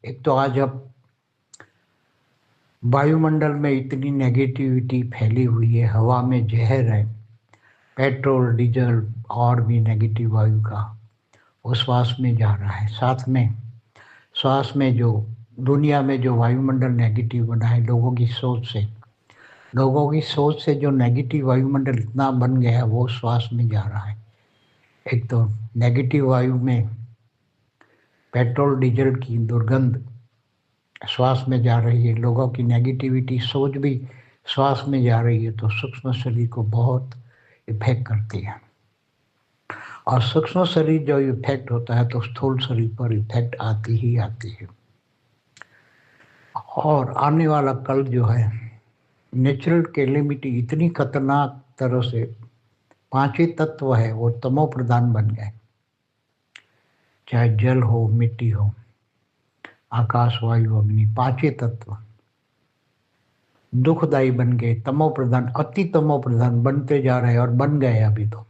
एक तो आज अब वायुमंडल में इतनी नेगेटिविटी फैली हुई है, हवा में जहर है, पेट्रोल डीजल और भी नेगेटिव वायु का वो श्वास में जा रहा है। साथ में श्वास में जो दुनिया में जो वायुमंडल नेगेटिव बना है लोगों की सोच से जो नेगेटिव वायुमंडल इतना बन गया है वो श्वास में जा रहा है। एक तो नेगेटिव वायु में पेट्रोल डीजल की दुर्गंध श्वास में जा रही है, लोगों की नेगेटिविटी सोच भी श्वास में जा रही है, तो सूक्ष्म शरीर को बहुत इफेक्ट करती है। और सूक्ष्म शरीर जो इफेक्ट होता है तो स्थूल शरीर पर इफेक्ट आती ही आती है। और आने वाला कल जो है नेचुरल कैलेमिटी इतनी खतरनाक तरह से, पांचों तत्व है वो तमो प्रधान बन गए, चाहे जल हो, मिट्टी हो, आकाश, वायु, अग्नि, पांचों तत्व दुखदाई बन गए, तमो प्रधान, अति तमो प्रधान बनते जा रहे हैं और बन गए अभी तो,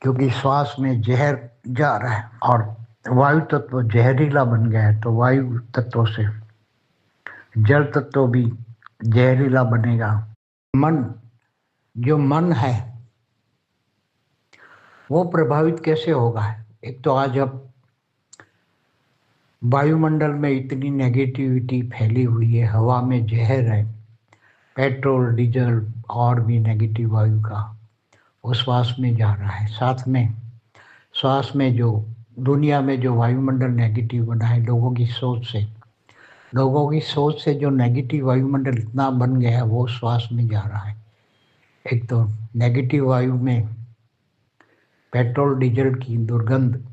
क्योंकि श्वास में जहर जा रहा है और वायु तत्व जहरीला बन गया है, तो वायु तत्व से जल तत्व भी जहरीला बनेगा। जो मन है वो प्रभावित कैसे होगा? एक तो आज अब वायुमंडल में इतनी नेगेटिविटी फैली हुई है, हवा में जहर है, पेट्रोल डीजल और भी नेगेटिव वायु का वो श्वास में जा रहा है। साथ में श्वास में जो दुनिया में जो वायुमंडल नेगेटिव बना है लोगों की सोच से जो नेगेटिव वायुमंडल इतना बन गया है वो श्वास में जा रहा है। एक तो नेगेटिव वायु में पेट्रोल डीजल की दुर्गंध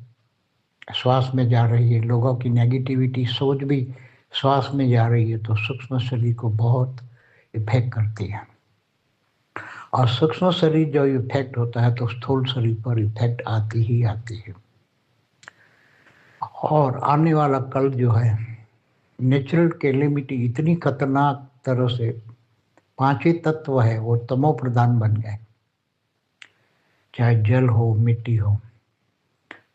श्वास में जा रही है, लोगों की नेगेटिविटी सोच भी श्वास में जा रही है, तो सूक्ष्म शरीर को बहुत इफेक्ट करती है। और सूक्ष्म शरीर जो इफेक्ट होता है तो स्थूल शरीर पर इफेक्ट आती ही आती है। और आने वाला कल जो है नेचुरल कैलेमिटी इतनी खतरनाक तरह से, पांचों तत्व है वो तमो प्रधान बन गए, चाहे जल हो, मिट्टी हो,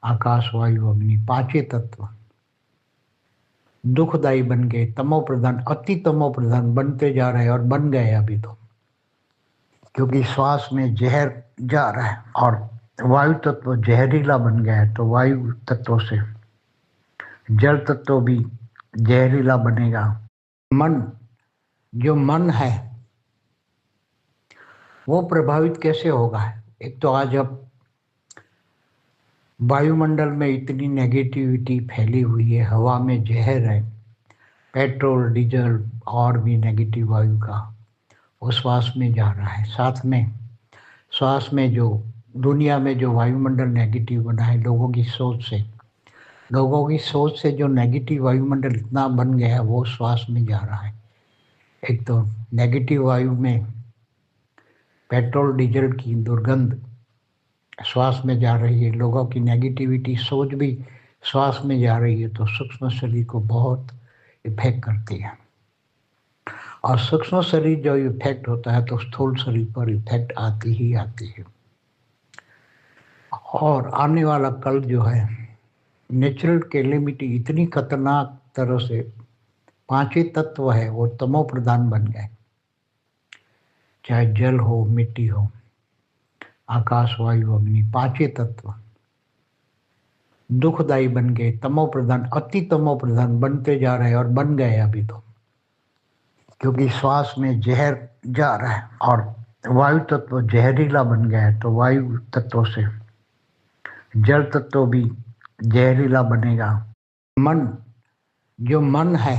आकाश, वायु, अग्नि, पांचों तत्व दुखदाई बन गए, तमो प्रधान, अति तमो प्रधान बनते जा रहे हैं और बन गए अभी तो, क्योंकि श्वास में जहर जा रहा है और वायु तत्व जहरीला बन गया है, तो वायु तत्व से जल तत्व भी जहरीला बनेगा। जो मन है वो प्रभावित कैसे होगा? एक तो आज अब वायुमंडल में इतनी नेगेटिविटी फैली हुई है, हवा में जहर है, पेट्रोल डीजल और भी नेगेटिव वायु का वो श्वास में जा रहा है। साथ में श्वास में जो दुनिया में जो वायुमंडल नेगेटिव बना है लोगों की सोच से जो नेगेटिव वायुमंडल इतना बन गया है वो श्वास में जा रहा है। एक तो नेगेटिव वायु में पेट्रोल डीजल की दुर्गंध श्वास में जा रही है, लोगों की नेगेटिविटी सोच भी श्वास में जा रही है, तो सूक्ष्म शरीर को बहुत इफेक्ट करती है। और सूक्ष्म शरीर जो इफेक्ट होता है तो स्थूल शरीर पर इफेक्ट आती ही आती है। और आने वाला कल जो है नेचुरल कैलेमिटी इतनी खतरनाक तरह से, पांचों तत्व है वो तमो प्रधान बन गए, चाहे जल हो, मिट्टी हो, आकाश, वायु, अग्नि, पांचों तत्व दुखदाई बन गए, तमो प्रधान, अति तमो प्रधान बनते जा रहे हैं और बन गए अभी तो, क्योंकि श्वास में जहर जा रहा है और वायु तत्व जहरीला बन गया है, तो वायु तत्व से जल तत्व भी जहरीला बनेगा। जो मन है